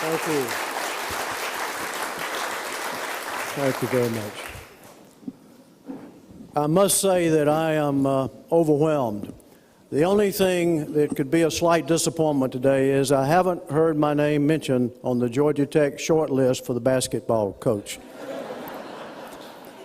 Thank you. Thank you very much. I must say that I am overwhelmed. The only thing that could be a slight disappointment today is I haven't heard my name mentioned on the Georgia Tech short list for the basketball coach.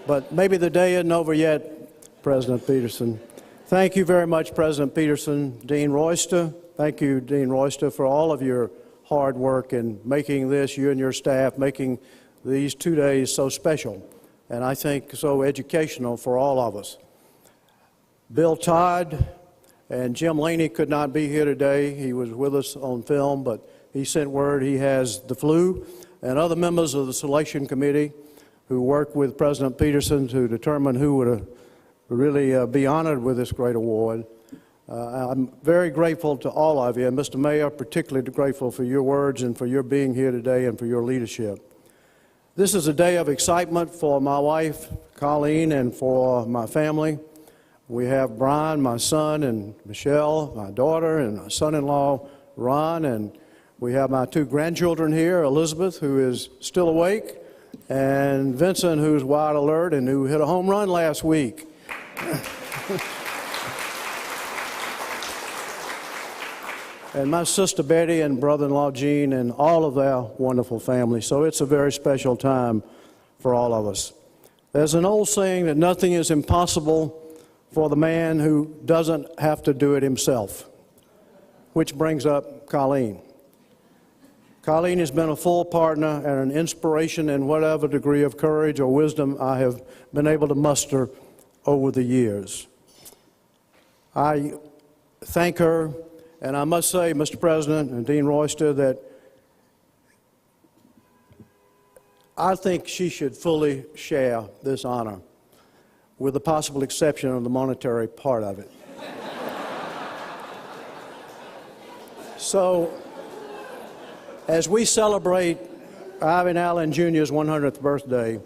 But maybe the day isn't over yet, President Peterson. Thank you very much, President Peterson. Dean Royster, thank you, Dean Royster, for all of your hard work in making this, you and your staff, making these 2 days so special, and I think so educational for all of us. Bill Todd and Jim Laney could not be here today. He was with us on film, but he sent word he has the flu, and other members of the selection committee who worked with President Peterson to determine who would really be honored with this great award. I'm very grateful to all of you, and Mr. Mayor, particularly grateful for your words and for your being here today and for your leadership. This is a day of excitement for my wife, Colleen, and for my family. We have Brian, my son, and Michelle, my daughter, and my son-in-law, Ron, and we have my 2 grandchildren here, Elizabeth, who is still awake, and Vincent, who's wide alert and who hit a home run last week. And my sister Betty and brother-in-law Gene and all of their wonderful family. So it's a very special time for all of us. There's an old saying that nothing is impossible for the man who doesn't have to do it himself, which brings up Colleen. Colleen has been a full partner and an inspiration in whatever degree of courage or wisdom I have been able to muster over the years. I thank her. And I must say, Mr. President and Dean Royster, that I think she should fully share this honor, with the possible exception of the monetary part of it. So, as we celebrate Ivan Allen Jr.'s 100th birthday,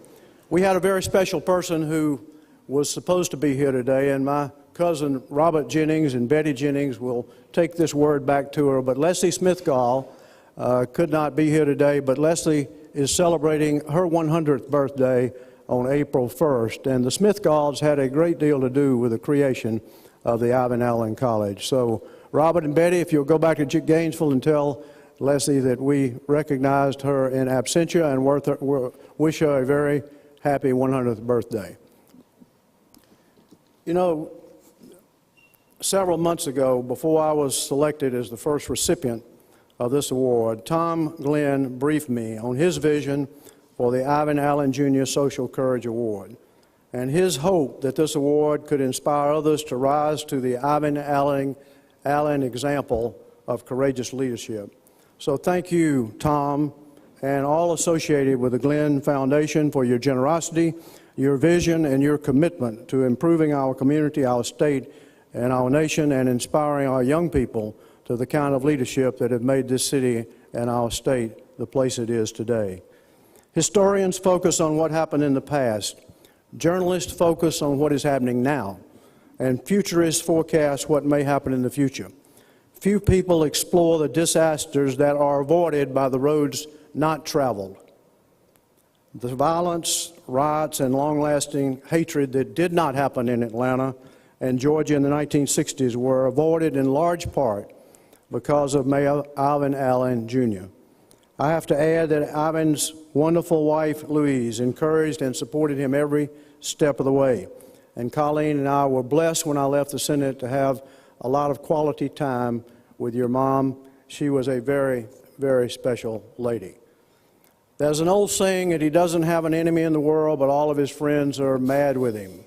we had a very special person who was supposed to be here today, and my cousin Robert Jennings and Betty Jennings will take this word back to her, but Leslie Smithgall could not be here today, but Leslie is celebrating her 100th birthday on April 1st, and the Smithgalls had a great deal to do with the creation of the Ivan Allen College. So Robert and Betty, if you'll go back to Gainesville and tell Leslie that we recognized her in absentia and wish her a very happy 100th birthday. You know, several months ago, before I was selected as the first recipient of this award, Tom Glenn briefed me on his vision for the Ivan Allen Jr. Social Courage Award and his hope that this award could inspire others to rise to the Ivan Allen example of courageous leadership. So thank you, Tom, and all associated with the Glenn Foundation for your generosity, your vision, and your commitment to improving our community, our state, and our nation, and inspiring our young people to the kind of leadership that have made this city and our state the place it is today. Historians focus on what happened in the past. Journalists focus on what is happening now. And futurists forecast what may happen in the future. Few people explore the disasters that are avoided by the roads not traveled. The violence, riots, and long-lasting hatred that did not happen in Atlanta and Georgia in the 1960s were avoided in large part because of Mayor Ivan Allen Jr. I have to add that Ivan's wonderful wife, Louise, encouraged and supported him every step of the way. And Colleen and I were blessed when I left the Senate to have a lot of quality time with your mom. She was a very, very special lady. There's an old saying that he doesn't have an enemy in the world, but all of his friends are mad with him.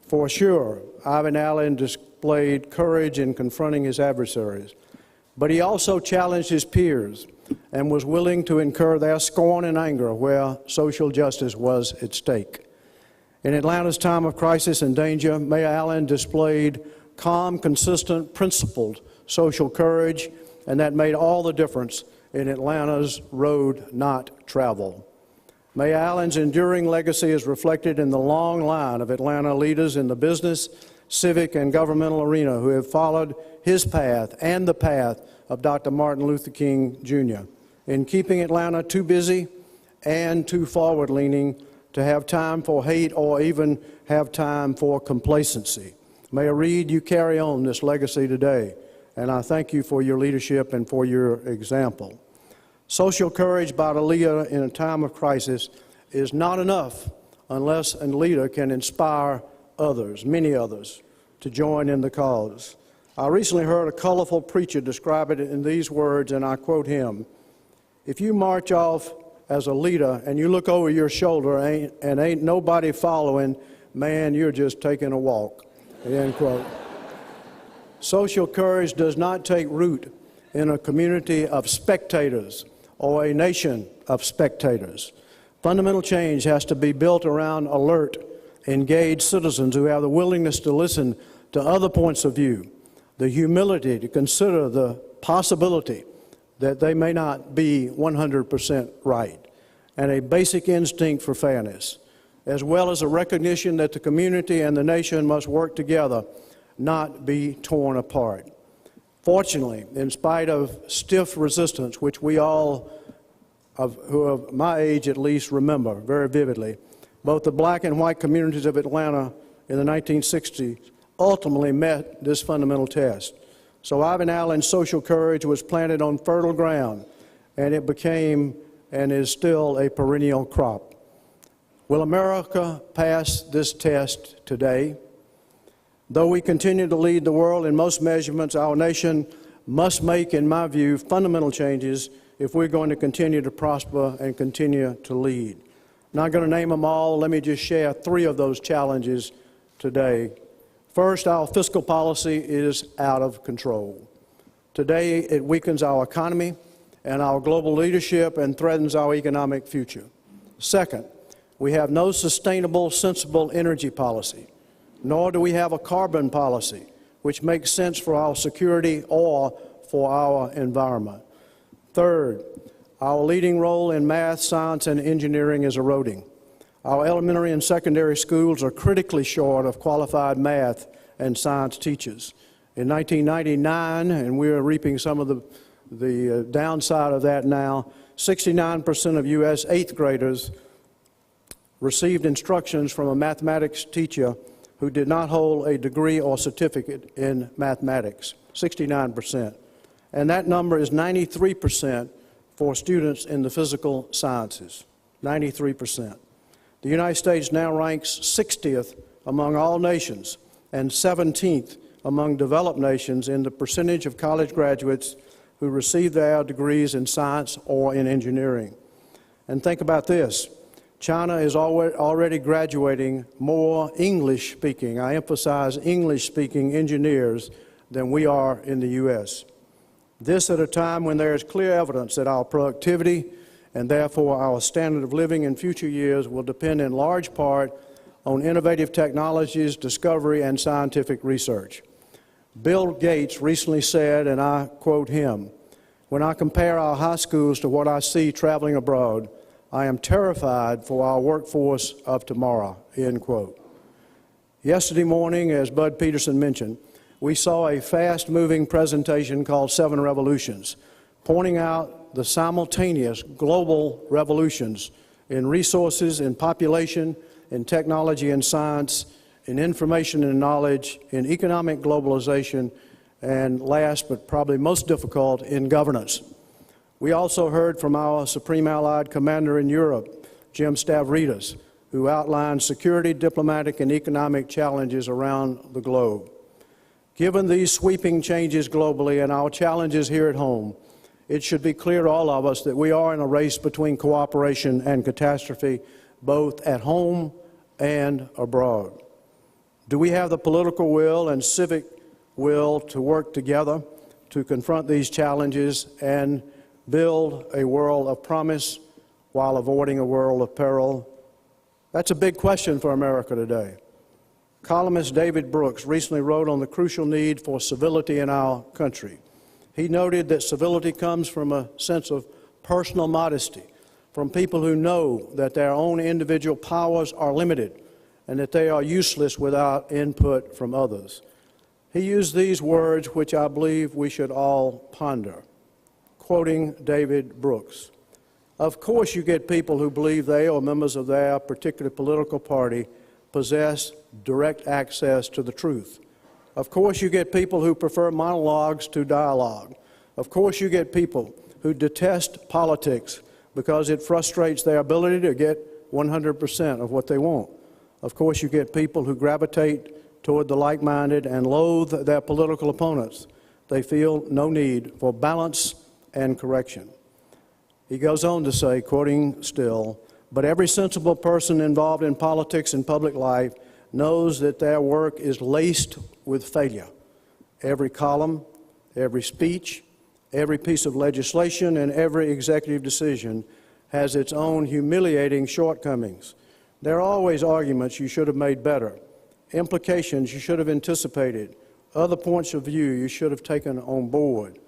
For sure, Ivan Allen displayed courage in confronting his adversaries, but he also challenged his peers and was willing to incur their scorn and anger where social justice was at stake. In Atlanta's time of crisis and danger, Mayor Allen displayed calm, consistent, principled social courage, and that made all the difference in Atlanta's road not traveled. Mayor Allen's enduring legacy is reflected in the long line of Atlanta leaders in the business, civic, and governmental arena who have followed his path and the path of Dr. Martin Luther King, Jr. in keeping Atlanta too busy and too forward-leaning to have time for hate or even have time for complacency. Mayor Reed, you carry on this legacy today, and I thank you for your leadership and for your example. Social courage by the leader in a time of crisis is not enough unless a leader can inspire others, many others, to join in the cause. I recently heard a colorful preacher describe it in these words, and I quote him: "If you march off as a leader and you look over your shoulder and ain't nobody following, man, you're just taking a walk." End quote. Social courage does not take root in a community of spectators or a nation of spectators. Fundamental change has to be built around alert, engaged citizens who have the willingness to listen to other points of view, the humility to consider the possibility that they may not be 100% right, and a basic instinct for fairness, as well as a recognition that the community and the nation must work together, not be torn apart. Fortunately, in spite of stiff resistance, which we all, who are my age at least, remember very vividly, both the black and white communities of Atlanta in the 1960s ultimately met this fundamental test. So Ivan Allen's social courage was planted on fertile ground, and it became and is still a perennial crop. Will America pass this test today? Though we continue to lead the world in most measurements, our nation must make, in my view, fundamental changes if we're going to continue to prosper and continue to lead. Not going to name them all. Let me just share three of those challenges today. First, our fiscal policy is out of control. Today, it weakens our economy and our global leadership and threatens our economic future. Second, we have no sustainable, sensible energy policy, nor do we have a carbon policy which makes sense for our security or for our environment. Third, our leading role in math, science, and engineering is eroding. Our elementary and secondary schools are critically short of qualified math and science teachers. In 1999, and we are reaping some of the downside of that now, 69% of U.S. eighth graders received instructions from a mathematics teacher who did not hold a degree or certificate in mathematics, 69%. And that number is 93% for students in the physical sciences, 93%. The United States now ranks 60th among all nations and 17th among developed nations in the percentage of college graduates who receive their degrees in science or in engineering. And think about this. China is already graduating more English-speaking, I emphasize English-speaking engineers than we are in the U.S. This at a time when there is clear evidence that our productivity and therefore our standard of living in future years will depend in large part on innovative technologies, discovery, and scientific research. Bill Gates recently said, and I quote him, "When I compare our high schools to what I see traveling abroad, I am terrified for our workforce of tomorrow," end quote. Yesterday morning, as Bud Peterson mentioned, we saw a fast-moving presentation called Seven Revolutions, pointing out the simultaneous global revolutions in resources, in population, in technology and science, in information and knowledge, in economic globalization, and last but probably most difficult, in governance. We also heard from our Supreme Allied Commander in Europe, Jim Stavridis, who outlined security, diplomatic, and economic challenges around the globe. Given these sweeping changes globally and our challenges here at home, it should be clear to all of us that we are in a race between cooperation and catastrophe, both at home and abroad. Do we have the political will and civic will to work together to confront these challenges and build a world of promise while avoiding a world of peril? That's a big question for America today. Columnist David Brooks recently wrote on the crucial need for civility in our country. He noted that civility comes from a sense of personal modesty, from people who know that their own individual powers are limited and that they are useless without input from others. He used these words, which I believe we should all ponder. quoting David Brooks. Of course you get people who believe they or members of their particular political party possess direct access to the truth. Of course you get people who prefer monologues to dialogue. Of course you get people who detest politics because it frustrates their ability to get 100% of what they want. Of course you get people who gravitate toward the like-minded and loathe their political opponents. They feel no need for balance and correction. He goes on to say, quoting Still, "But every sensible person involved in politics and public life knows that their work is laced with failure. Every column, every speech, every piece of legislation, and every executive decision has its own humiliating shortcomings. There are always arguments you should have made better, implications you should have anticipated, other points of view you should have taken on board.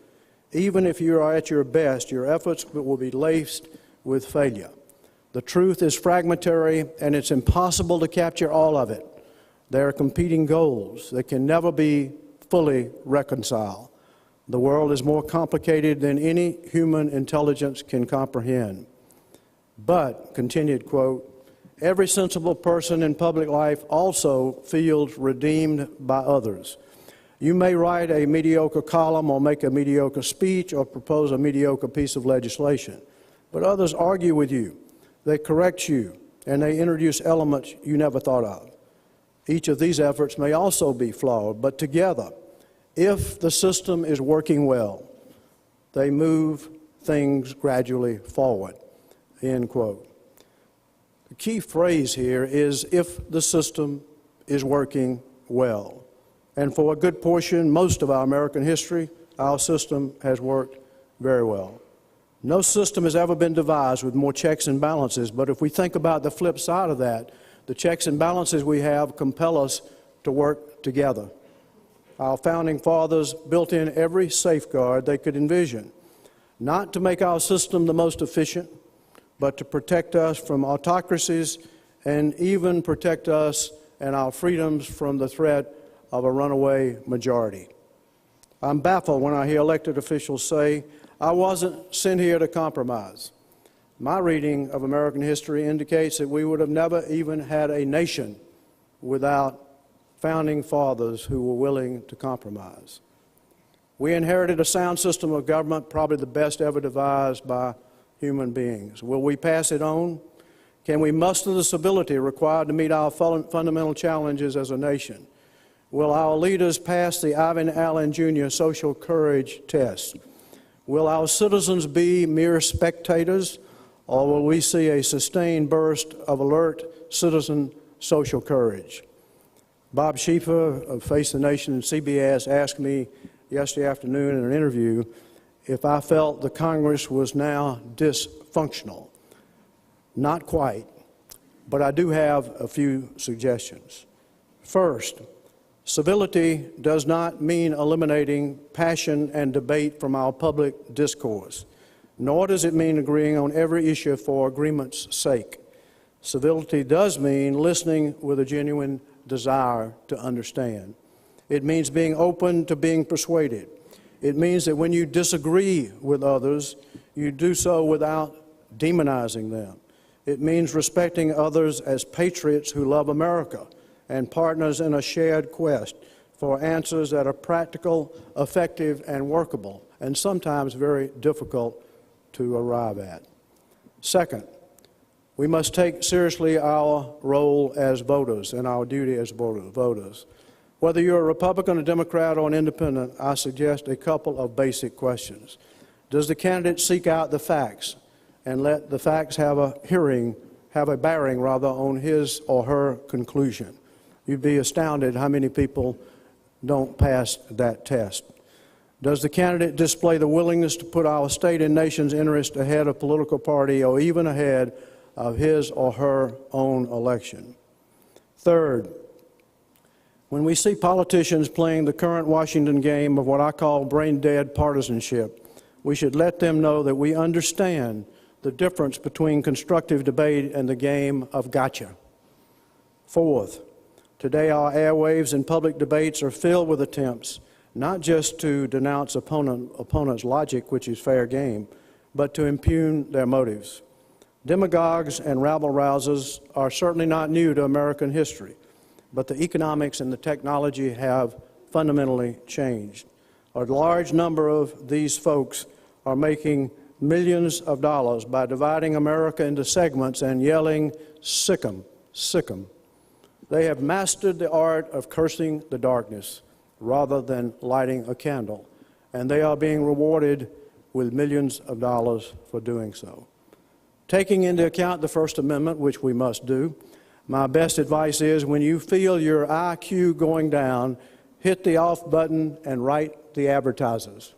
Even if you are at your best, your efforts will be laced with failure. The truth is fragmentary, and it's impossible to capture all of it. There are competing goals that can never be fully reconciled. The world is more complicated than any human intelligence can comprehend. But," continued quote, "every sensible person in public life also feels redeemed by others. You may write a mediocre column or make a mediocre speech or propose a mediocre piece of legislation, but others argue with you, they correct you, and they introduce elements you never thought of. Each of these efforts may also be flawed, but together, if the system is working well, they move things gradually forward," end quote. The key phrase here is "if the system is working well." And for a good portion, most of our American history, our system has worked very well. No system has ever been devised with more checks and balances, but if we think about the flip side of that, the checks and balances we have compel us to work together. Our founding fathers built in every safeguard they could envision, not to make our system the most efficient, but to protect us from autocracies and even protect us and our freedoms from the threat of a runaway majority. I'm baffled when I hear elected officials say, "I wasn't sent here to compromise." My reading of American history indicates that we would have never even had a nation without founding fathers who were willing to compromise. We inherited a sound system of government, probably the best ever devised by human beings. Will we pass it on? Can we muster the civility required to meet our fundamental challenges as a nation? Will our leaders pass the Ivan Allen Jr. social courage test? Will our citizens be mere spectators, or will we see a sustained burst of alert citizen social courage? Bob Schieffer of Face the Nation and CBS asked me yesterday afternoon in an interview if I felt the Congress was now dysfunctional. Not quite, but I do have a few suggestions. First, civility does not mean eliminating passion and debate from our public discourse, nor does it mean agreeing on every issue for agreement's sake. Civility does mean listening with a genuine desire to understand. It means being open to being persuaded. It means that when you disagree with others, you do so without demonizing them. It means respecting others as patriots who love America and partners in a shared quest for answers that are practical, effective, and workable, and sometimes very difficult to arrive at. Second, we must take seriously our role as voters and our duty as voters. Whether you're a Republican, a Democrat, or an independent, I suggest a couple of basic questions. Does the candidate seek out the facts and let the facts have a bearing on his or her conclusion? You'd be astounded how many people don't pass that test. Does the candidate display the willingness to put our state and nation's interest ahead of political party or even ahead of his or her own election? Third, when we see politicians playing the current Washington game of what I call brain-dead partisanship, we should let them know that we understand the difference between constructive debate and the game of gotcha. Fourth, today our airwaves and public debates are filled with attempts not just to denounce opponents' logic, which is fair game, but to impugn their motives. Demagogues and rabble-rousers are certainly not new to American history, but the economics and the technology have fundamentally changed. A large number of these folks are making millions of dollars by dividing America into segments and yelling, "Sic 'em, sic 'em." They have mastered the art of cursing the darkness rather than lighting a candle, and they are being rewarded with millions of dollars for doing so. Taking into account the First Amendment, which we must do, my best advice is when you feel your IQ going down, hit the off button and write the advertisers.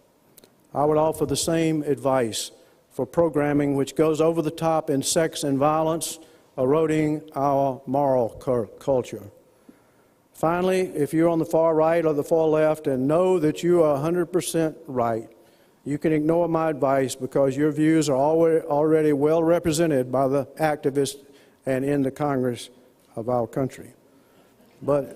I would offer the same advice for programming which goes over the top in sex and violence, eroding our moral culture. Finally, if you're on the far right or the far left and know that you are 100% right, you can ignore my advice because your views are already well represented by the activists and in the Congress of our country. But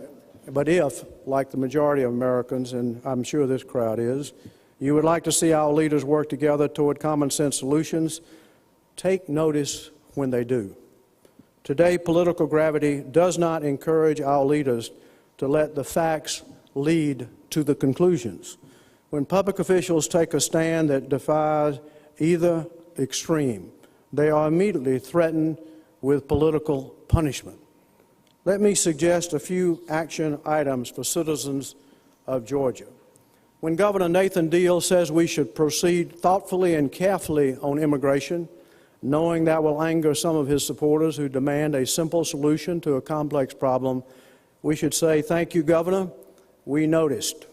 if, like the majority of Americans, and I'm sure this crowd is, you would like to see our leaders work together toward common sense solutions, take notice when they do. Today, political gravity does not encourage our leaders to let the facts lead to the conclusions. When public officials take a stand that defies either extreme, they are immediately threatened with political punishment. Let me suggest a few action items for citizens of Georgia. When Governor Nathan Deal says we should proceed thoughtfully and carefully on immigration, knowing that will anger some of his supporters who demand a simple solution to a complex problem, we should say, "Thank you, Governor, we noticed."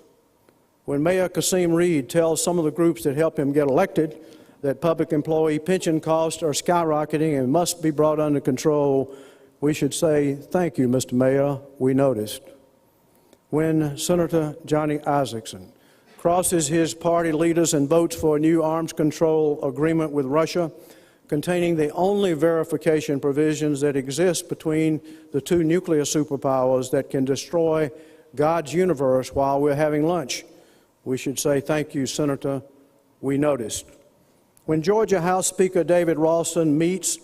When Mayor Kasim Reed tells some of the groups that helped him get elected that public employee pension costs are skyrocketing and must be brought under control, we should say, "Thank you, Mr. Mayor, we noticed." When Senator Johnny Isakson crosses his party leaders and votes for a new arms control agreement with Russia, containing the only verification provisions that exist between the two nuclear superpowers that can destroy God's universe while we're having lunch, we should say, "Thank you, Senator, we noticed." When Georgia House Speaker David Ralston meets,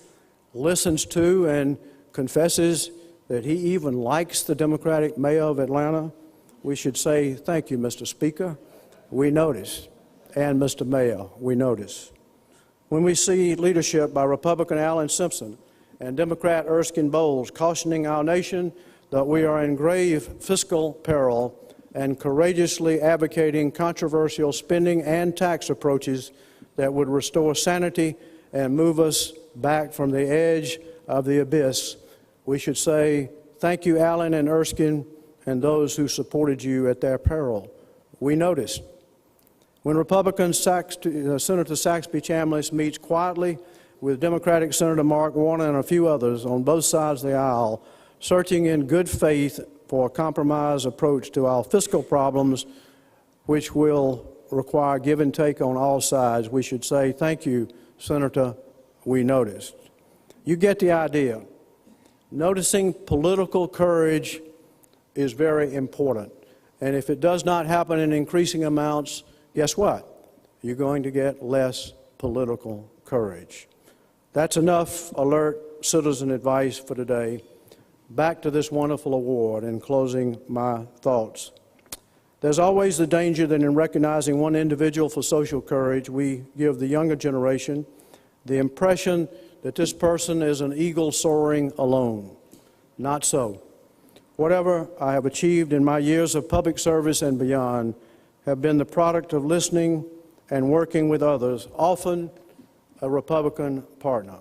listens to, and confesses that he even likes the Democratic mayor of Atlanta, we should say, "Thank you, Mr. Speaker, we noticed," and Mr. Mayor, we notice. When we see leadership by Republican Alan Simpson and Democrat Erskine Bowles cautioning our nation that we are in grave fiscal peril and courageously advocating controversial spending and tax approaches that would restore sanity and move us back from the edge of the abyss, we should say, "Thank you, Alan and Erskine, and those who supported you at their peril. We noticed." When Republican Senator Saxby Chambliss meets quietly with Democratic Senator Mark Warner and a few others on both sides of the aisle, searching in good faith for a compromise approach to our fiscal problems, which will require give and take on all sides, we should say, "Thank you, Senator, we noticed." You get the idea. Noticing political courage is very important. And if it does not happen in increasing amounts, guess what? You're going to get less political courage. That's enough alert citizen advice for today. Back to this wonderful award and closing my thoughts. There's always the danger that in recognizing one individual for social courage, we give the younger generation the impression that this person is an eagle soaring alone. Not so. Whatever I have achieved in my years of public service and beyond have been the product of listening and working with others, often a Republican partner.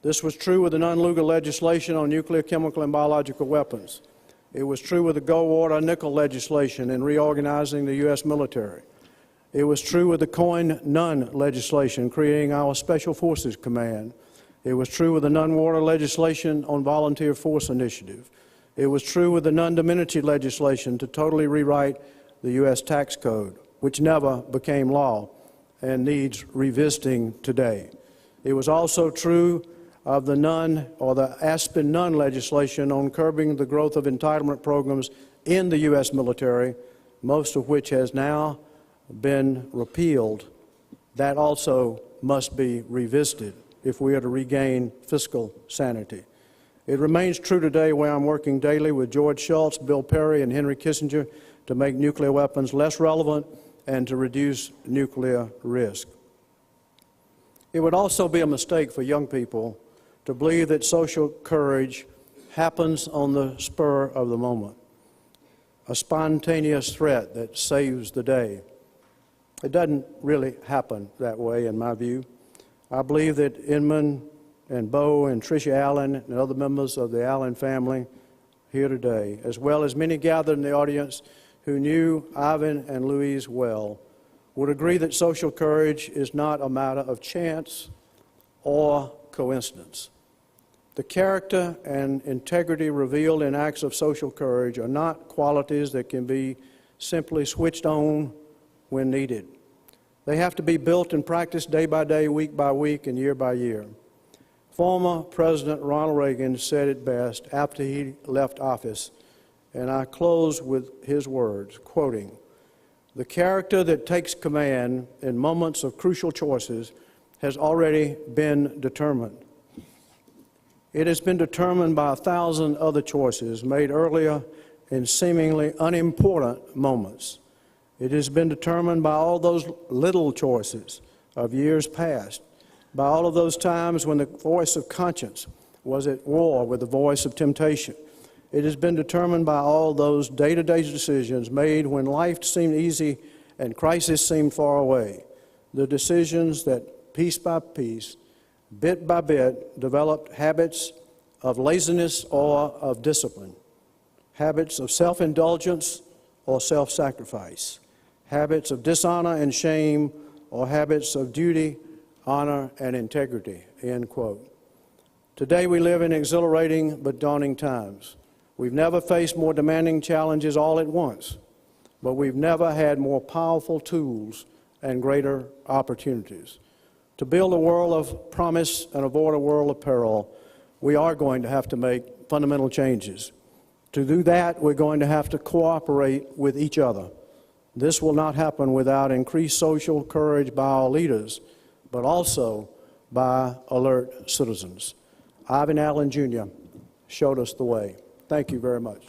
This was true with the Nunn legislation on nuclear, chemical, and biological weapons. It was true with the Goldwater-Nichols legislation in reorganizing the U.S. military. It was true with the Coyne-Nunn legislation creating our Special Forces Command. It was true with the Nunn-Water legislation on volunteer force initiative. It was true with the Nunn-Domenici legislation to totally rewrite the U.S. tax code, which never became law and needs revisiting today. It was also true of the Nunn or the Aspen-Nunn legislation on curbing the growth of entitlement programs in the U.S. military, most of which has now been repealed, that also must be revisited if we are to regain fiscal sanity. It remains true today where I'm working daily with George Shultz, Bill Perry, and Henry Kissinger to make nuclear weapons less relevant and to reduce nuclear risk. It would also be a mistake for young people to believe that social courage happens on the spur of the moment, a spontaneous threat that saves the day. It doesn't really happen that way, in my view. I believe that Inman and Bo and Tricia Allen and other members of the Allen family here today, as well as many gathered in the audience who knew Ivan and Louise well, would agree that social courage is not a matter of chance or coincidence. The character and integrity revealed in acts of social courage are not qualities that can be simply switched on when needed. They have to be built and practiced day by day, week by week, and year by year. Former President Ronald Reagan said it best after he left office, and I close with his words, quoting, "The character that takes command in moments of crucial choices has already been determined. It has been determined by 1,000 other choices made earlier in seemingly unimportant moments. It has been determined by all those little choices of years past, by all of those times when the voice of conscience was at war with the voice of temptation. It has been determined by all those day-to-day decisions made when life seemed easy and crisis seemed far away, the decisions that piece by piece, bit by bit, developed habits of laziness or of discipline, habits of self-indulgence or self-sacrifice, habits of dishonor and shame, or habits of duty, honor, and integrity," end quote. Today we live in exhilarating but daunting times. We've never faced more demanding challenges all at once, but we've never had more powerful tools and greater opportunities. To build a world of promise and avoid a world of peril, we are going to have to make fundamental changes. To do that, we're going to have to cooperate with each other. This will not happen without increased social courage by our leaders, but also by alert citizens. Ivan Allen Jr. showed us the way. Thank you very much.